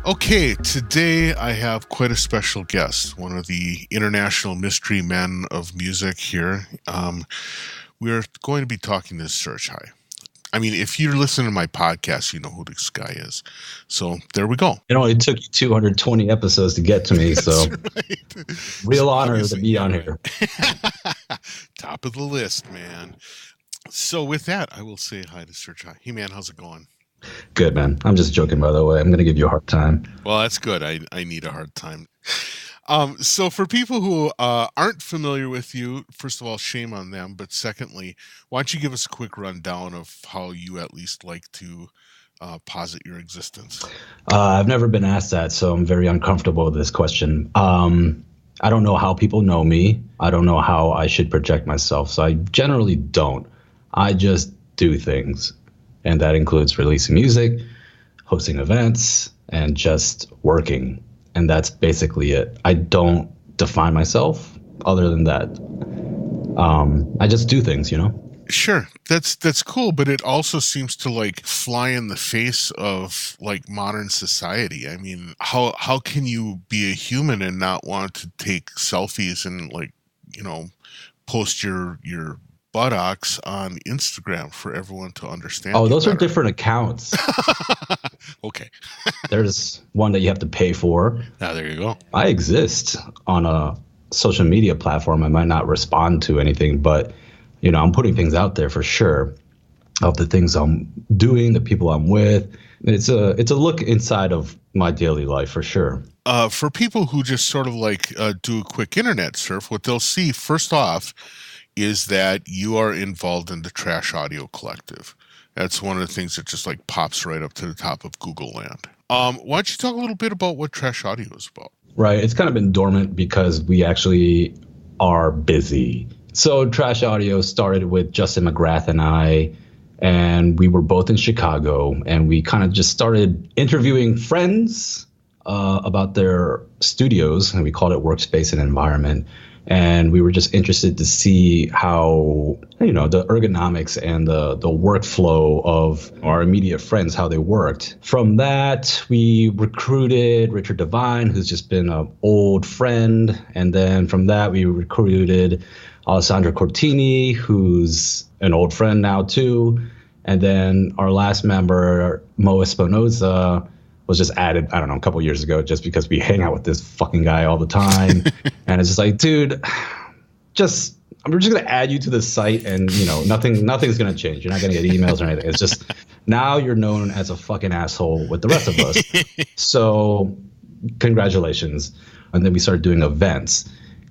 Okay, today I have quite a special guest, one of the international mystery men of music here. We're going to be talking to Surachai. I mean, if you're listening to my podcast, you know who this guy is. So there we go. It only took you 220 episodes to get to me, so right. Real honor to be on here. Top of the list, man. So with that, I will say hi to Surachai. Hey, man, how's it going? Good, man. I'm just joking, by the way. I'm going to give you a hard time. Well, that's good. I need a hard time. So for people who aren't familiar with you, first of all, shame on them. But secondly, why don't you give us a quick rundown of how you at least like to posit your existence? I've never been asked that, so I'm very uncomfortable with this question. I don't know how people know me. I don't know how I should project myself. So I generally don't. I just do things. And that includes releasing music, hosting events, and just working. And that's basically it. I don't define myself other than that. I just do things, you know? Sure. That's cool, but it also seems to like fly in the face of like modern society. I mean, how can you be a human and not want to take selfies and like, you know, post your buttocks on Instagram for everyone to understand? Oh, those are different accounts. Okay. There's one that you have to pay for. Ah, there you go. I exist on a social media platform. I might not respond to anything, but you know, I'm putting things out there for sure of the things I'm doing, the people I'm with. It's a look inside of my daily life for sure. For people who just sort of like do a quick internet surf, what they'll see first off is that you are involved in the Trash Audio Collective. That's one of the things that just like pops right up to the top of Google land. Why don't you talk a little bit about what Trash Audio is about? Right. It's kind of been dormant because we actually are busy. So Trash Audio started with Justin McGrath and I, and we were both in Chicago, and we kind of just started interviewing friends about their studios, and we called it workspace and environment. And we were just interested to see how, you know, the ergonomics and the workflow of our immediate friends, how they worked. From that, we recruited Richard Devine, who's just been an old friend. And then from that, we recruited Alessandro Cortini, who's an old friend now, too. And then our last member, Mo Espinoza, was just added, I don't know, a couple years ago, just because we hang out with this fucking guy all the time. And it's just like, dude, we're just going to add you to the site and, you know, nothing's going to change. You're not going to get emails or anything. It's just now you're known as a fucking asshole with the rest of us. So congratulations. And then we started doing events.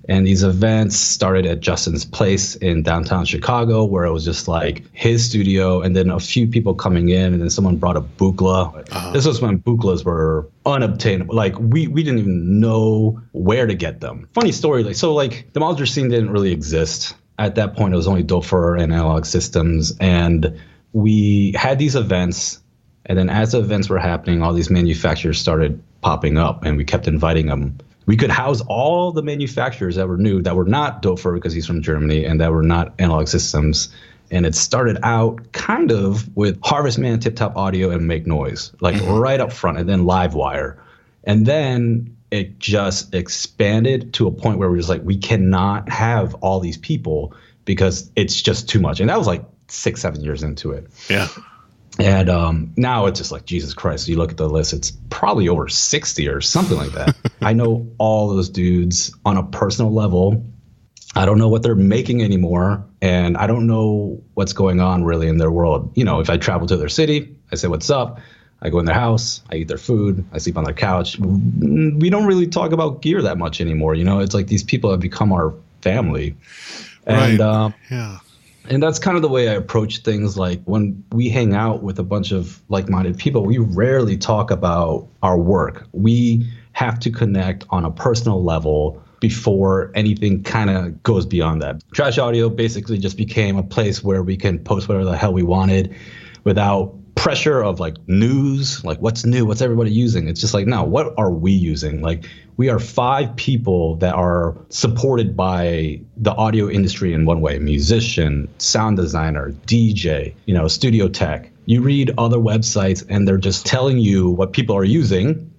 And these events started at Justin's place in downtown Chicago, where it was just like his studio and then a few people coming in. And then someone brought a bukla. This was when buklas were unobtainable. Like we didn't even know where to get them. Funny story. Like the modular scene didn't really exist. At that point, it was only Dofer and Analog Systems. And we had these events. And then as the events were happening, all these manufacturers started popping up and we kept inviting them. We could house all the manufacturers that were new, that were not Dofer because he's from Germany, and that were not Analog Systems. And it started out kind of with Harvest Man, Tip Top Audio, and Make Noise, like right up front, and then Livewire. And then it just expanded to a point where we're just like, we cannot have all these people because it's just too much. And that was like 6-7 years into it. Yeah. And now it's just like, Jesus Christ, you look at the list, it's probably over 60 or something like that. I know all those dudes on a personal level. I don't know what they're making anymore. And I don't know what's going on really in their world. You know, if I travel to their city, I say, what's up? I go in their house, I eat their food, I sleep on their couch. We don't really talk about gear that much anymore. You know, it's like these people have become our family. And, right. Yeah. And that's kind of the way I approach things. Like when we hang out with a bunch of like-minded people, we rarely talk about our work. We have to connect on a personal level before anything kind of goes beyond that. Trash Audio basically just became a place where we can post whatever the hell we wanted without pressure of like news, like what's new, what's everybody using. It's just like, no, what are we using? Like we are 5 people that are supported by the audio industry in one way: musician, sound designer, DJ, you know, studio tech. You read other websites and they're just telling you what people are using,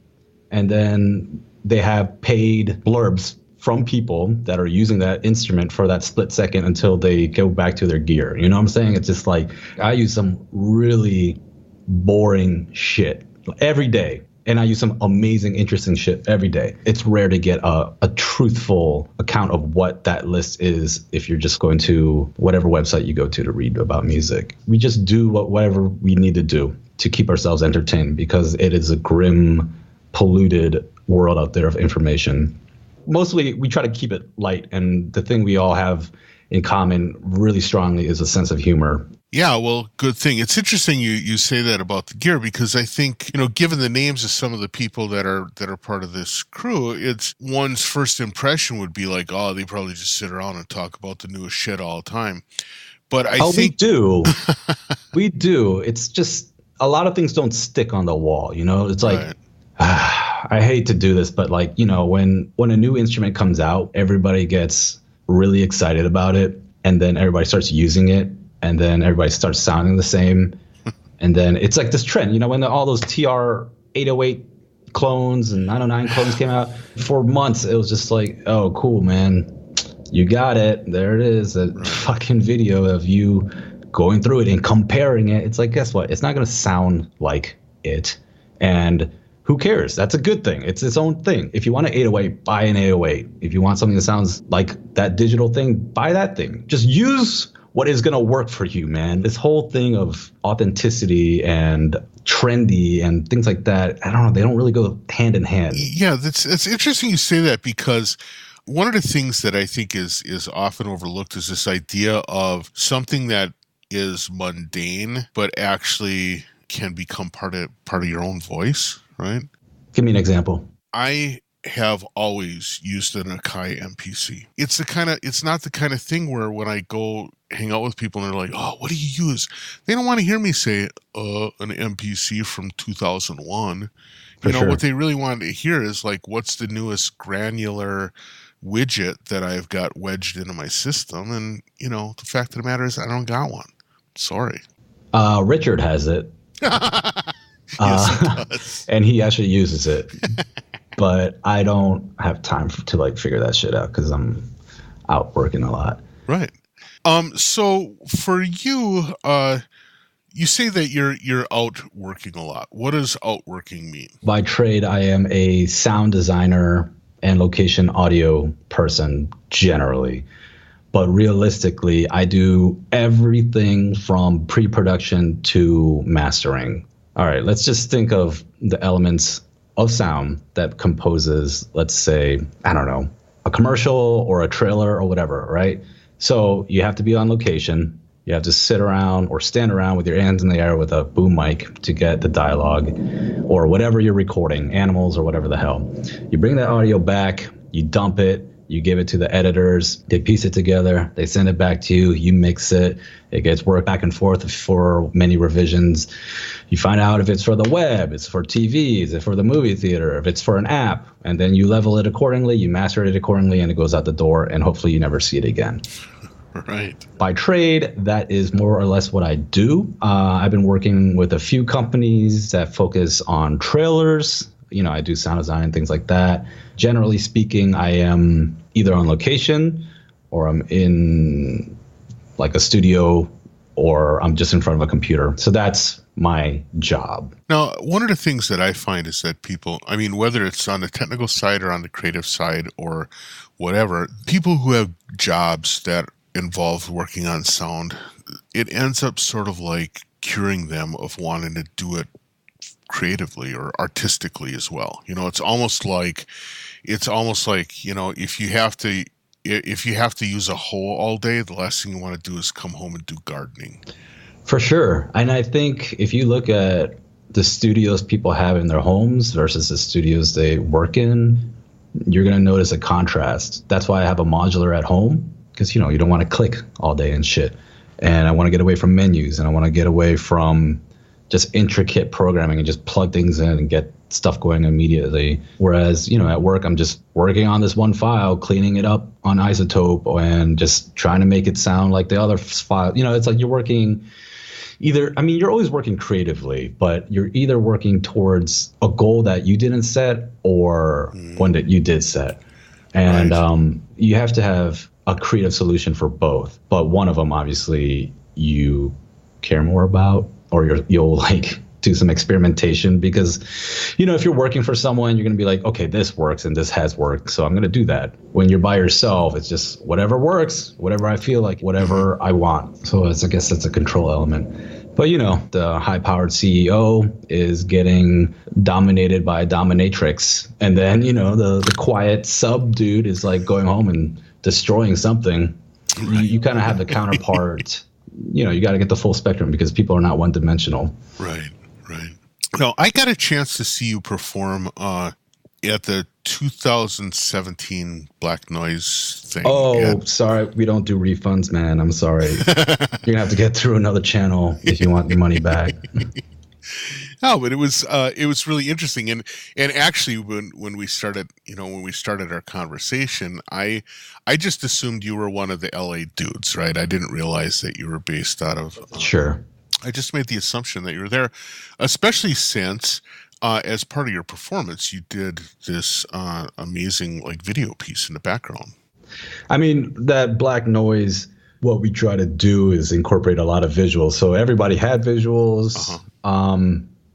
And then they have paid blurbs from people that are using that instrument for that split second until they go back to their gear. You know what I'm saying? It's just like, I use some really boring shit every day. And I use some amazing, interesting shit every day. It's rare to get a truthful account of what that list is if you're just going to whatever website you go to read about music. We just do whatever we need to do to keep ourselves entertained, because it is a grim, polluted world out there of information. Mostly we try to keep it light, and the thing we all have in common really strongly is a sense of humor. Yeah, well, good thing. It's interesting you say that about the gear, because I think, given the names of some of the people that are part of this crew, it's one's first impression would be like, oh, they probably just sit around and talk about the newest shit all the time. But I think we do. We do. It's just a lot of things don't stick on the wall. It's like, right. I hate to do this, but like, when a new instrument comes out, everybody gets really excited about it, and then everybody starts using it, and then everybody starts sounding the same. And then it's like this trend, when all those TR 808 clones and 909 clones came out, for months, it was just like, oh, cool, man. You got it. There it is. A fucking video of you going through it and comparing it. It's like, guess what? It's not going to sound like it. And who cares? That's a good thing. It's its own thing. If you want an 808, buy an 808. If you want something that sounds like that digital thing, buy that thing. Just use what is going to work for you, man. This whole thing of authenticity and trendy and things like that, I don't know, they don't really go hand in hand. Yeah, it's interesting you say that, because one of the things that I think is often overlooked is this idea of something that is mundane but actually can become part of your own voice, right? Give me an example. I have always used an Akai MPC. It's not the kind of thing where when I go hang out with people and they're like, oh, what do you use? They don't want to hear me say an MPC from 2001. Sure. What they really want to hear is like, what's the newest granular widget that I've got wedged into my system? And the fact of the matter is I don't got one. Sorry. Richard has it. Yes, he does. And he actually uses it. But I don't have time to figure that shit out because I'm out working a lot. Right. So for you, you say that you're out working a lot. What does out working mean? By trade, I am a sound designer and location audio person generally. But realistically, I do everything from pre-production to mastering. All right, let's just think of the elements of sound that composes, let's say, I don't know, a commercial or a trailer or whatever, right? So you have to be on location. You have to sit around or stand around with your hands in the air with a boom mic to get the dialogue or whatever you're recording, animals or whatever the hell. You bring that audio back, you dump it, you give it to the editors, they piece it together, they send it back to you, you mix it, it gets worked back and forth for many revisions. You find out if it's for the web, it's for TV, is it for the movie theater, if it's for an app, and then you level it accordingly, you master it accordingly, and it goes out the door, and hopefully you never see it again. Right. By trade, that is more or less what I do. I've been working with a few companies that focus on trailers. I do sound design and things like that. Generally speaking, I am either on location or I'm in like a studio or I'm just in front of a computer. So that's my job. Now, one of the things that I find is that people, whether it's on the technical side or on the creative side or whatever, people who have jobs that involve working on sound, it ends up sort of like curing them of wanting to do it creatively or artistically as well. It's almost like if you have to use a hoe all day, the last thing you want to do is come home and do gardening. For sure. And I think if you look at the studios people have in their homes versus the studios they work in, you're going to notice a contrast. That's why I have a modular at home, because you don't want to click all day and shit. And I want to get away from menus, and I want to get away from just intricate programming and just plug things in and get stuff going immediately. Whereas, at work, I'm just working on this one file, cleaning it up on Isotope and just trying to make it sound like the other file. It's like you're working either, I mean, you're always working creatively, but you're either working towards a goal that you didn't set or one that you did set. And you have to have a creative solution for both. But one of them, obviously, you care more about, or you'll like do some experimentation because, you know, if you're working for someone, you're going to be like, okay, this works and this has worked, so I'm going to do that. When you're by yourself, it's just whatever works, whatever I feel like, whatever I want. So I guess that's a control element. But, you know, the high-powered CEO is getting dominated by a dominatrix. And then, you know, the quiet sub dude is like going home and destroying something. Right. You kind of have the counterpart. You know, you got to get the full spectrum because people are not one-dimensional. Right. No, I got a chance to see you perform at the 2017 Black Noise thing. Oh, sorry. We don't do refunds, man. I'm sorry. You're going to have to get through another channel if you want your money back. No, but it was really interesting. And actually when we started our conversation, I just assumed you were one of the LA dudes, right? I didn't realize that you were based out of Sure. I just made the assumption that you were there, especially since as part of your performance, you did this amazing like video piece in the background. I mean, that Black Noise, what we try to do is incorporate a lot of visuals. So everybody had visuals,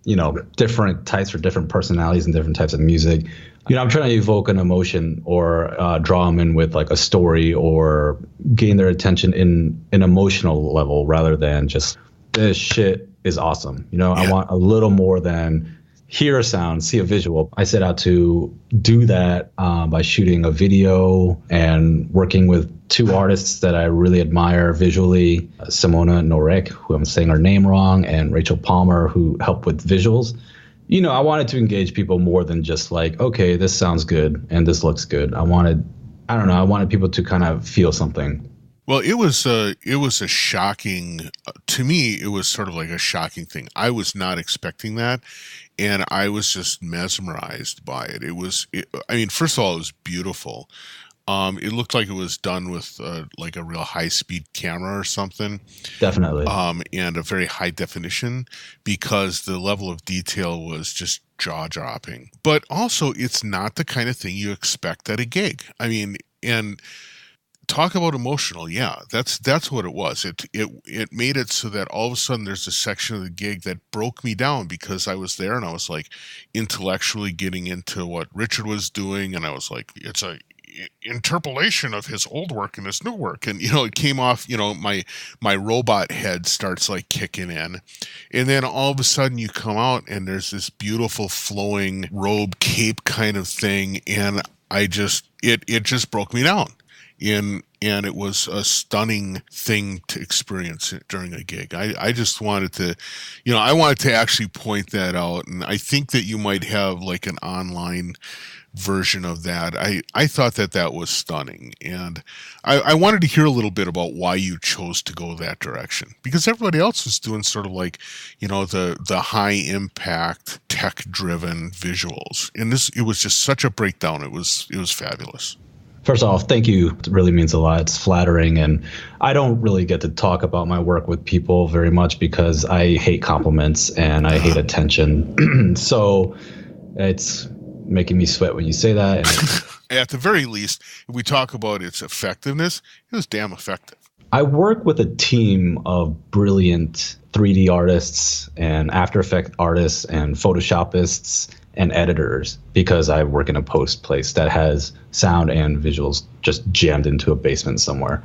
you know, different types for different personalities and different types of music. You know, I'm trying to evoke an emotion or draw them in with like a story or gain their attention in an emotional level rather than just this shit is awesome. You know, I want a little more than hear a sound, see a visual. I set out to do that by shooting a video and working with two artists that I really admire visually, Simona Norek, who I'm saying her name wrong, and Rachel Palmer, who helped with visuals. You know, I wanted to engage people more than just like, okay, this sounds good and this looks good. I wanted people to kind of feel something. Well, it was a shocking, to me, it was sort of like a shocking thing. I was not expecting that, and I was just mesmerized by it. I mean, first of all, it was beautiful. It looked like it was done with like a real high-speed camera or something. Definitely. And a very high definition because the level of detail was just jaw-dropping. But also, it's not the kind of thing you expect at a gig. I mean, and talk about emotional. Yeah, that's what it was. It made it so that all of a sudden there's a section of the gig that broke me down because I was there and I was like intellectually getting into what Richard was doing, and I was like, it's a interpolation of his old work and his new work, and you know, it came off, you know, my robot head starts like kicking in, and then all of a sudden you come out and there's this beautiful flowing robe cape kind of thing, and it just broke me down. And it was a stunning thing to experience during a gig. I just wanted to, you know, I wanted to actually point that out. And I think that you might have like an online version of that. I thought that was stunning. And I wanted to hear a little bit about why you chose to go that direction, because everybody else was doing sort of like, you know, the high impact tech driven visuals. And it was just such a breakdown. It was fabulous. First off, thank you. It really means a lot. It's flattering. And I don't really get to talk about my work with people very much because I hate compliments and I hate attention. So it's making me sweat when you say that. And at the very least, if we talk about its effectiveness, it was damn effective. I work with a team of brilliant 3D artists and After Effects artists and Photoshopists and editors because I work in a post place that has sound and visuals just jammed into a basement somewhere.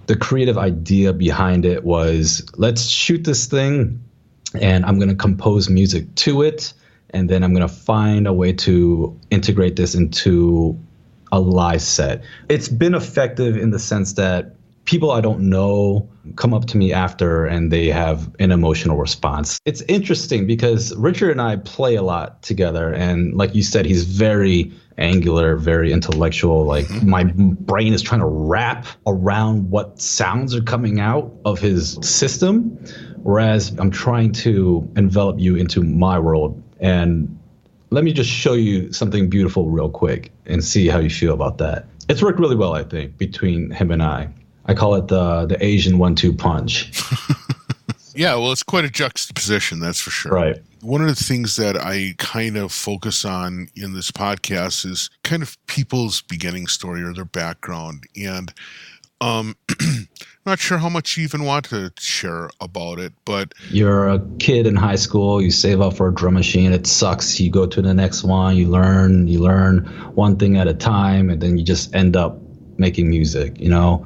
The creative idea behind it was, let's shoot this thing and I'm going to compose music to it. And then I'm going to find a way to integrate this into a live set. It's been effective in the sense that people I don't know come up to me after and they have an emotional response. It's interesting because Richard and I play a lot together. And like you said, he's very angular, very intellectual. Like my brain is trying to wrap around what sounds are coming out of his system, whereas I'm trying to envelop you into my world. And let me just show you something beautiful real quick and see how you feel about that. It's worked really well, I think, between him and I. I call it the Asian 1-2 punch. Yeah, well, it's quite a juxtaposition, that's for sure. Right. One of the things that I kind of focus on in this podcast is kind of people's beginning story or their background. And I'm not sure how much you even want to share about it, but You're a kid in high school, you save up for a drum machine, it sucks, you go to the next one, you learn one thing at a time, and then you just end up making music, you know?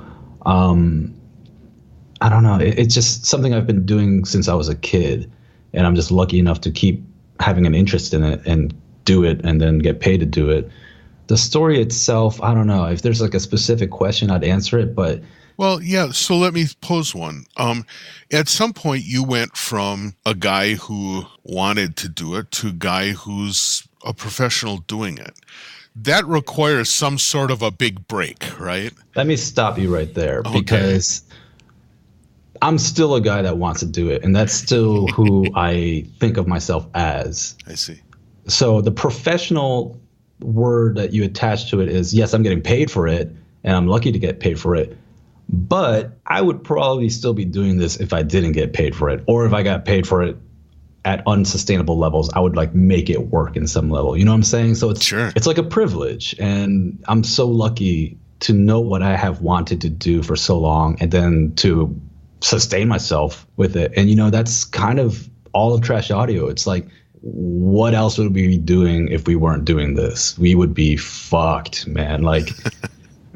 I don't know. It's just something I've been doing since I was a kid, and I'm just lucky enough to keep having an interest in it and do it and then get paid to do it. The story itself, I don't know. If there's like a specific question, I'd answer it, but well, yeah, so let me pose one. At some point, you went from a guy who wanted to do it to a guy who's a professional doing it. That requires some sort of a big break, right? let me stop you right there because I'm still a guy that wants to do it, and that's still who I think of myself as. I see. So the professional word that you attach to it is, yes, I'm getting paid for it, and I'm lucky to get paid for it. But I would probably still be doing this if I didn't get paid for it, or if I got paid for it at unsustainable levels, I would like make it work in some level. You know what I'm saying? So it's like a privilege, and I'm so lucky to know what I have wanted to do for so long, and then to sustain myself with it. And, you know, that's kind of all of Trash Audio. It's like, what else would we be doing if we weren't doing this? We would be fucked, man. Like,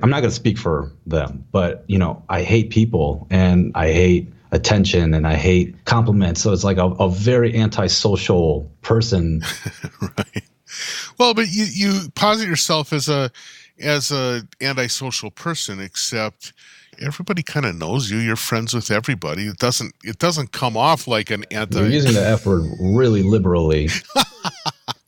I'm not going to speak for them, but, you know, I hate people and I hate attention and I hate compliments. So it's like a very antisocial person. Right. Well, but you posit yourself as a antisocial person, except everybody kind of knows you. You're friends with everybody. It doesn't come off like an anti. You're using the F word really liberally.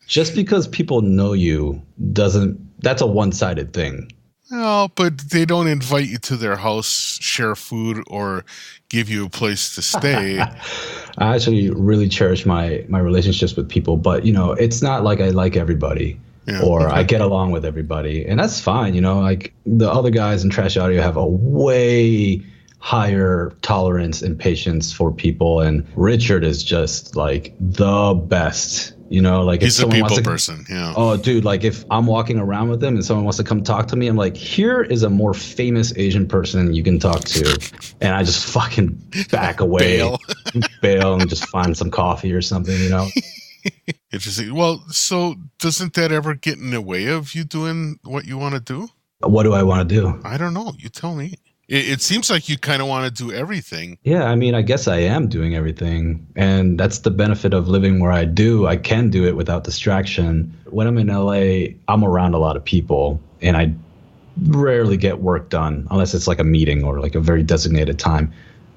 Just because people know you that's a one-sided thing. No, but they don't invite you to their house, share food, or give you a place to stay. I actually really cherish my relationships with people, but, you know, it's not like I like everybody. Yeah, or I get along with everybody, and that's fine. You know, like the other guys in Trash Audio have a way higher tolerance and patience for people, and Richard is just like the best. You know, like he's a people person. Yeah. Oh, dude, like if I'm walking around with him and someone wants to come talk to me, I'm like, here is a more famous Asian person you can talk to, and I just fucking back away, bail, and just find some coffee or something. You know. Interesting. Well, so doesn't that ever get in the way of you doing what you want to do? What do I want to do? I don't know. You tell me. It seems like you kind of want to do everything. Yeah, I mean, I guess I am doing everything. And that's the benefit of living where I do. I can do it without distraction. When I'm in LA, I'm around a lot of people, and I rarely get work done unless it's like a meeting or like a very designated time.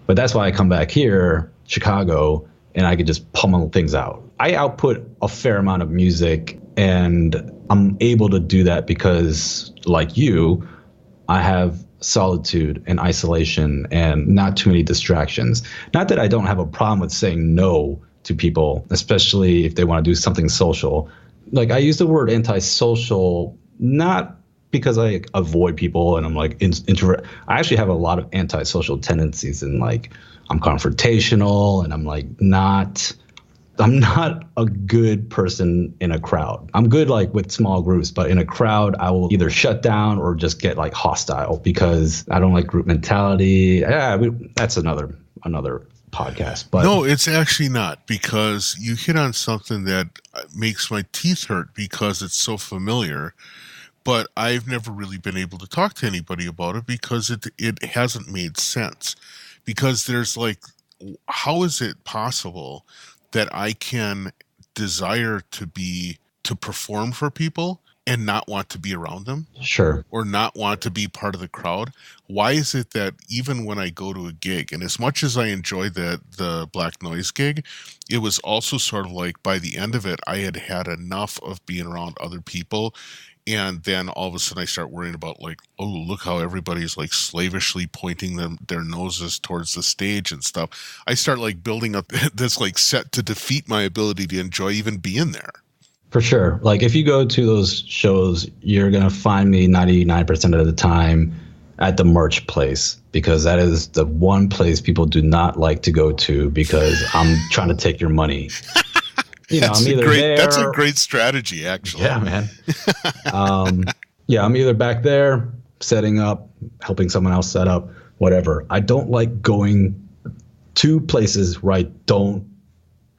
But that's why I come back here, Chicago, and I could just pummel things out. I output a fair amount of music, and I'm able to do that because, like you, I have solitude and isolation and not too many distractions. Not that I don't have a problem with saying no to people, especially if they want to do something social. Like, I use the word antisocial not because I avoid people and I'm like introvert. I actually have a lot of antisocial tendencies, and like I'm confrontational, and I'm not a good person in a crowd. I'm good like with small groups, but in a crowd, I will either shut down or just get like hostile because I don't like group mentality. Yeah, that's another podcast. But no, it's actually not, because you hit on something that makes my teeth hurt because it's so familiar. But I've never really been able to talk to anybody about it because it hasn't made sense. Because there's like, how is it possible that I can desire to perform for people and not want to be around them? Sure. Or not want to be part of the crowd? Why is it that even when I go to a gig, and as much as I enjoyed the Black Noise gig, it was also sort of like by the end of it, I had enough of being around other people. And then all of a sudden I start worrying about like, oh, look how everybody's like slavishly pointing their noses towards the stage and stuff. I start like building up this like set to defeat my ability to enjoy even being there. For sure. Like if you go to those shows, you're going to find me 99% of the time at the merch place, because that is the one place people do not like to go to because I'm trying to take your money. I'm either there. That's a great strategy, actually. Yeah, man. Yeah, I'm either back there setting up, helping someone else set up, whatever. I don't like going to places where I don't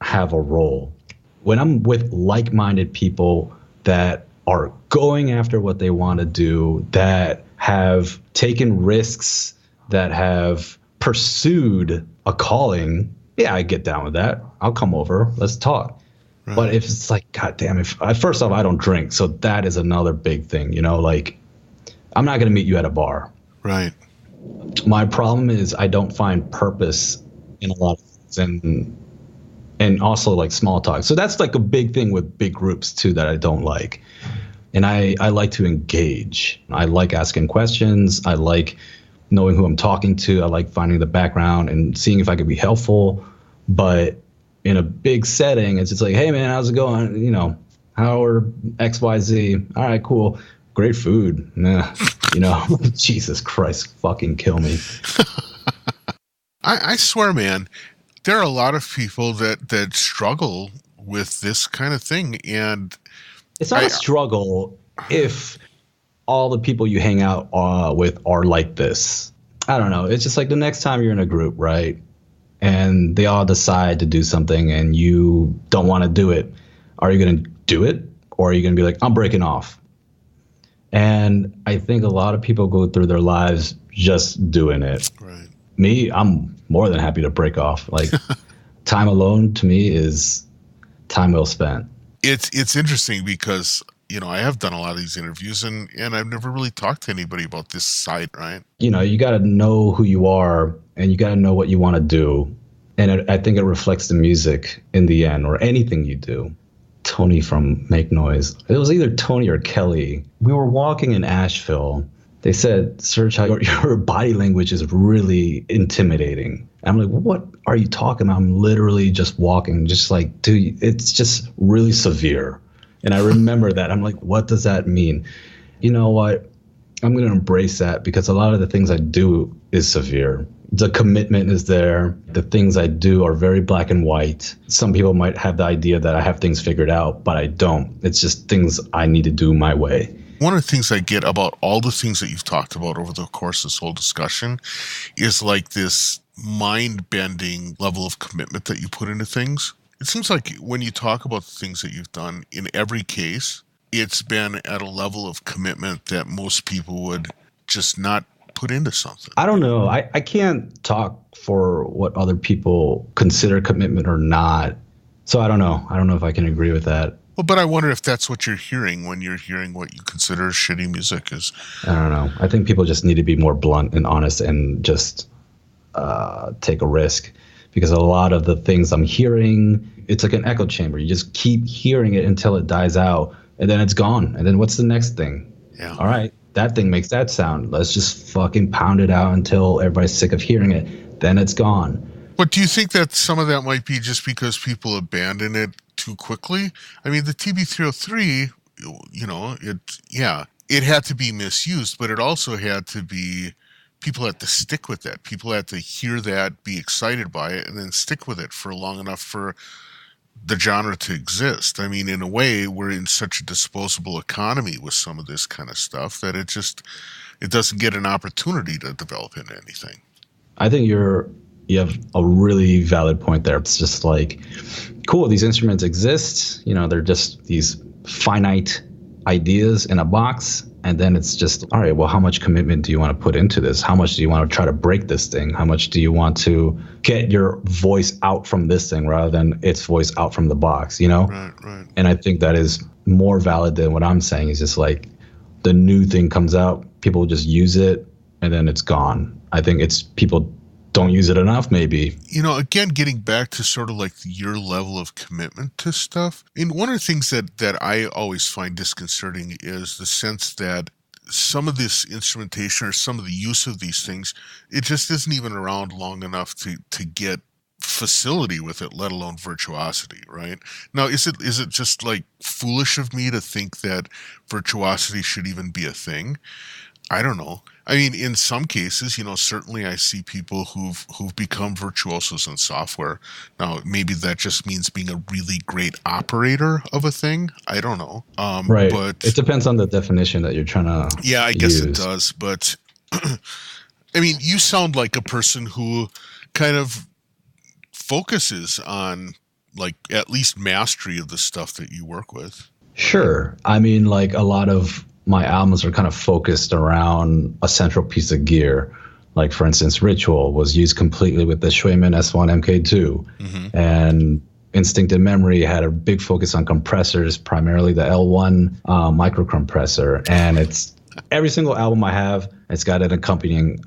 have a role. When I'm with like-minded people that are going after what they want to do, that have taken risks, that have pursued a calling, yeah, I get down with that. I'll come over. Let's talk. Right. But if it's like, God damn, first off, I don't drink. So that is another big thing, like I'm not going to meet you at a bar. Right. My problem is I don't find purpose in a lot of things, and also like small talk. So that's like a big thing with big groups too that I don't like. And I like to engage. I like asking questions. I like knowing who I'm talking to. I like finding the background and seeing if I could be helpful. But in a big setting, it's just like, hey man, how's it going? How are XYZ? All right, cool. Great food. Nah, Jesus Christ, fucking kill me. I swear, man, there are a lot of people that struggle with this kind of thing, and it's not a struggle if all the people you hang out with are like this. I don't know. It's just like the next time you're in a group, right? And they all decide to do something and you don't want to do it. Are you going to do it? Or are you going to be like, I'm breaking off? And I think a lot of people go through their lives just doing it. Right. Me, I'm more than happy to break off. Like time alone to me is time well spent. It's interesting because, I have done a lot of these interviews and I've never really talked to anybody about this side, right? You got to know who you are and you got to know what you want to do. And I think it reflects the music in the end, or anything you do. Tony from Make Noise. It was either Tony or Kelly. We were walking in Asheville. They said, Surachai, your body language is really intimidating. I'm like, what are you talking about? I'm literally just walking, just like, dude, it's just really severe. And I remember that. I'm like, what does that mean? You know what? I'm going to embrace that because a lot of the things I do is severe. The commitment is there. The things I do are very black and white. Some people might have the idea that I have things figured out, but I don't. It's just things I need to do my way. One of the things I get about all the things that you've talked about over the course of this whole discussion is like this mind-bending level of commitment that you put into things. It seems like when you talk about the things that you've done, in every case, it's been at a level of commitment that most people would just not put into something. I don't know. I can't talk for what other people consider commitment or not. So I don't know. I don't know if I can agree with that. Well, but I wonder if that's what you're hearing when you're hearing what you consider shitty music is. I don't know. I think people just need to be more blunt and honest and just take a risk, because a lot of the things I'm hearing, it's like an echo chamber. You just keep hearing it until it dies out, and then it's gone. And then what's the next thing? Yeah. All right, that thing makes that sound. Let's just fucking pound it out until everybody's sick of hearing it. Then it's gone. But do you think that some of that might be just because people abandon it too quickly? I mean, the TB303, it had to be misused, but it also had to be, people had to stick with that. People had to hear that, be excited by it, and then stick with it for long enough for the genre to exist. I mean, in a way, we're in such a disposable economy with some of this kind of stuff that it doesn't get an opportunity to develop into anything. I think you have a really valid point there. It's just like, cool, these instruments exist. They're just these finite ideas in a box. And then it's just, all right, well, how much commitment do you want to put into this? How much do you want to try to break this thing? How much do you want to get your voice out from this thing rather than its voice out from the box, Right. And I think that is more valid than what I'm saying. Is just like the new thing comes out, people just use it, and then it's gone. I think it's people don't use it enough, maybe. Again, getting back to sort of like your level of commitment to stuff. And one of the things that I always find disconcerting is the sense that some of this instrumentation or some of the use of these things, it just isn't even around long enough to get facility with it, let alone virtuosity, right? Now, is it just like foolish of me to think that virtuosity should even be a thing? I don't know. I mean, in some cases, certainly I see people who've become virtuosos in software. Now, maybe that just means being a really great operator of a thing. I don't know. Right. But It depends on the definition that you're trying to yeah, I guess it use. does. But I mean, you sound like a person who kind of focuses on like at least mastery of the stuff that you work with. Sure. I mean, like a lot of my albums are kind of focused around a central piece of gear. Like, for instance, Ritual was used completely with the Schweiman S1 MK2. Mm-hmm. And Instinct and Memory had a big focus on compressors, primarily the L1 microcompressor. And it's every single album I have, it's got an accompanying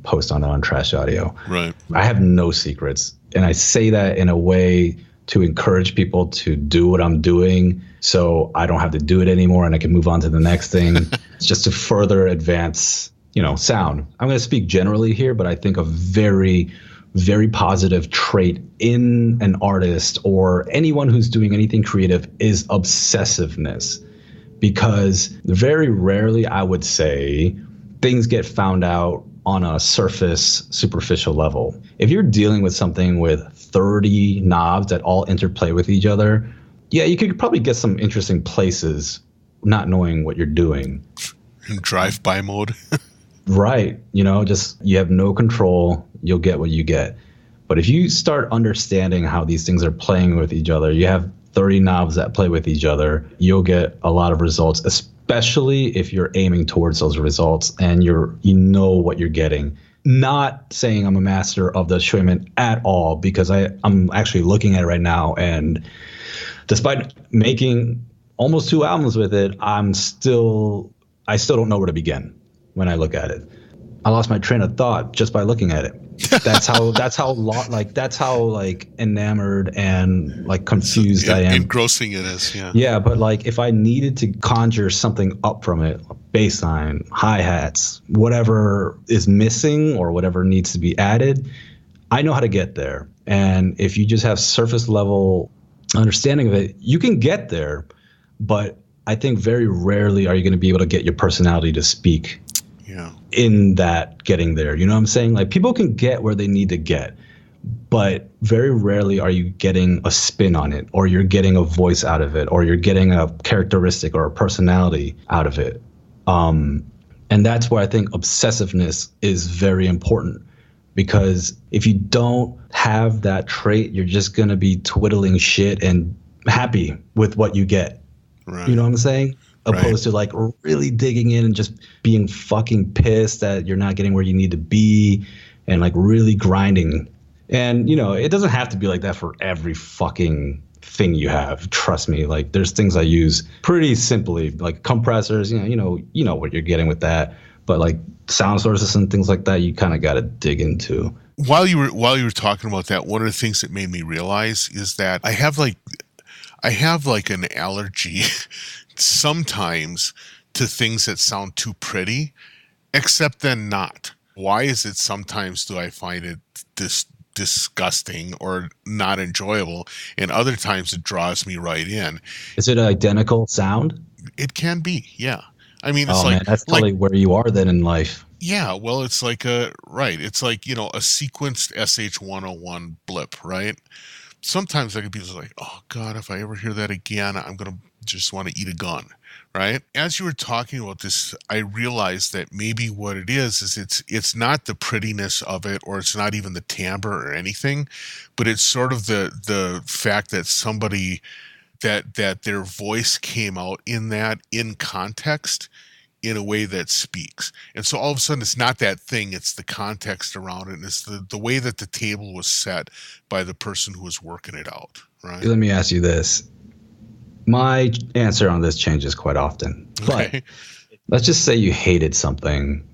post on it on Trash Audio. Right. I have no secrets. And I say that in a way to encourage people to do what I'm doing so I don't have to do it anymore and I can move on to the next thing. It's just to further advance, sound. I'm going to speak generally here, but I think a very, very positive trait in an artist or anyone who's doing anything creative is obsessiveness. Because very rarely, I would say, things get found out on a surface, superficial level. If you're dealing with something with 30 knobs that all interplay with each other, yeah, you could probably get some interesting places not knowing what you're doing. Drive-by mode. Right. Just you have no control. You'll get what you get. But if you start understanding how these things are playing with each other, you have 30 knobs that play with each other, you'll get a lot of results, especially if you're aiming towards those results and you know what you're getting. Not saying I'm a master of the Schweiman at all, because I'm actually looking at it right now, and despite making almost 2 albums with it, I still don't know where to begin when I look at it. I lost my train of thought just by looking at it. That's how enamored and like confused I am. Engrossing it is, yeah. Yeah, but like if I needed to conjure something up from it, bass line, hi-hats, whatever is missing or whatever needs to be added, I know how to get there. And if you just have surface level understanding of it, you can get there, but I think very rarely are you going to be able to get your personality to speak. Yeah. In that getting there. You know what I'm saying? Like people can get where they need to get, but very rarely are you getting a spin on it, or you're getting a voice out of it, or you're getting a characteristic or a personality out of it. And that's where I think obsessiveness is very important, because if you don't have that trait, you're just going to be twiddling shit and happy with what you get. Right. You know what I'm saying? Opposed to like really digging in and just being fucking pissed that you're not getting where you need to be and like really grinding. And, it doesn't have to be like that for every fucking thing you have. Trust me. Like there's things I use pretty simply, like compressors, you know what you're getting with that. But like sound sources and things like that, you kind of got to dig into. While you were talking about that, one of the things that made me realize is that I have like an allergy sometimes to things that sound too pretty, except then not. Why is it sometimes do I find it disgusting or not enjoyable, and other times it draws me right in? Is it an identical sound? It can be, yeah. I mean, it's man, that's totally where you are then in life. Yeah, well, it's like it's like, a sequenced SH-101 blip, right? Sometimes I could be like, oh God, if I ever hear that again, I'm going to just want to eat a gun, right? As you were talking about this, I realized that maybe what it is it's not the prettiness of it, or it's not even the timbre or anything, but it's sort of the fact that somebody, that their voice came out in context in a way that speaks. And so all of a sudden it's not that thing, it's the context around it, and it's the way that the table was set by the person who was working it out, right? Let me ask you this. My answer on this changes quite often. Okay. But let's just say you hated something,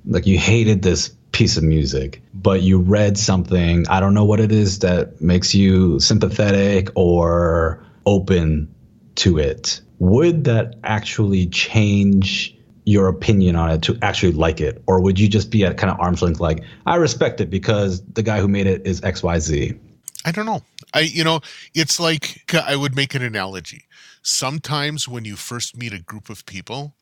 like you hated this piece of music, but you read something, I don't know what it is that makes you sympathetic or open to it. Would that actually change your opinion on it to actually like it? Or would you just be at kind of arm's length, like, I respect it because the guy who made it is XYZ? I don't know. It's like, I would make an analogy. sometimes when you first meet a group of people,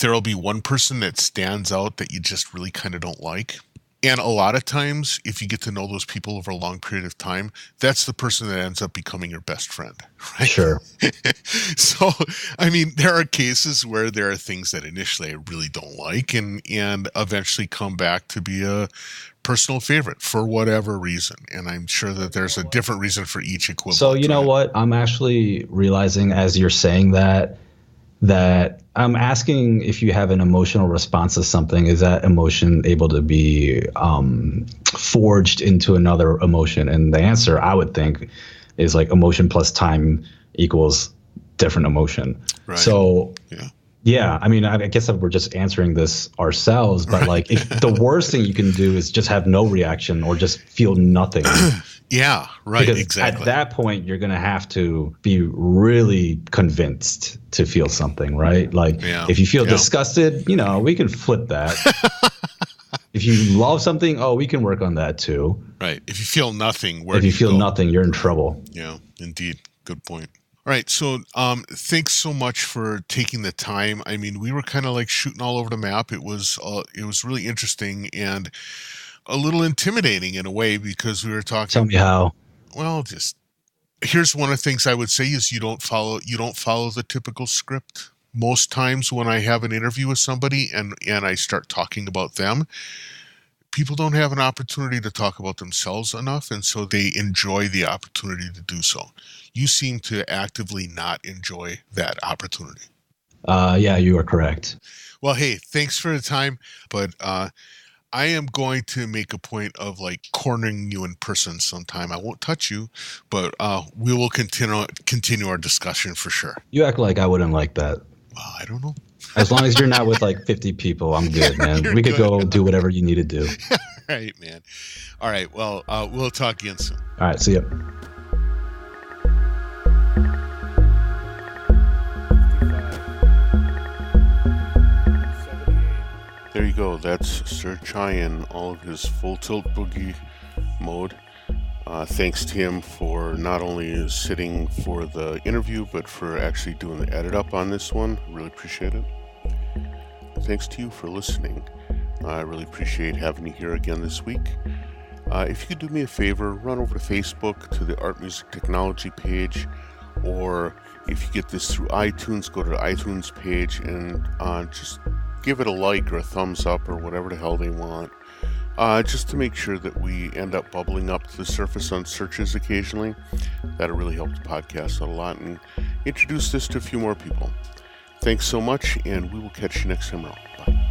there'll be one person that stands out that you just really kind of don't like. And a lot of times, if you get to know those people over a long period of time, that's the person that ends up becoming your best friend, right? Sure. So, I mean, there are cases where there are things that initially I really don't like and eventually come back to be a personal favorite for whatever reason. And I'm sure that there's a different reason for each equivalent. So, you know what? I'm actually realizing as you're saying that I'm asking if you have an emotional response to something. Is that emotion able to be forged into another emotion? And the answer, I would think, is like emotion plus time equals different emotion. Right. So, yeah, I mean, I guess we're just answering this ourselves, but like if the worst thing you can do is just have no reaction or just feel nothing. Yeah, right. Because exactly. At that point, you're going to have to be really convinced to feel something, right? Like if you feel disgusted, we can flip that. If you love something, we can work on that too. Right. If you feel nothing, nothing, you're in trouble. Yeah, indeed. Good point. All right. So thanks so much for taking the time. I mean, we were kind of like shooting all over the map. It was really interesting and a little intimidating in a way because we were talking. Tell me how. Well, just here's one of the things I would say is you don't follow the typical script. Most times when I have an interview with somebody and I start talking about them, people don't have an opportunity to talk about themselves enough, and so they enjoy the opportunity to do so. You seem to actively not enjoy that opportunity. Yeah, you are correct. Well, hey, thanks for the time, but I am going to make a point of like cornering you in person sometime. I won't touch you, but we will continue our discussion for sure. You act like I wouldn't like that. Well, I don't know. As long as you're not with like 50 people, I'm good, man. We could go do whatever you need to do. All right, man. All right. Well, we'll talk again soon. All right. See ya. There you go. That's Surachai in all of his full tilt boogie mode. Thanks to him for not only sitting for the interview, but for actually doing the edit up on this one. Really appreciate it. Thanks to you for listening. I really appreciate having you here again this week. If you could do me a favor, run over to Facebook to the Art Music Technology page, or if you get this through iTunes, go to the iTunes page and just give it a like or a thumbs up or whatever the hell they want. Just to make sure that we end up bubbling up to the surface on searches occasionally. That'll really help the podcast out a lot and introduce this to a few more people. Thanks so much, and we will catch you next time around. Bye.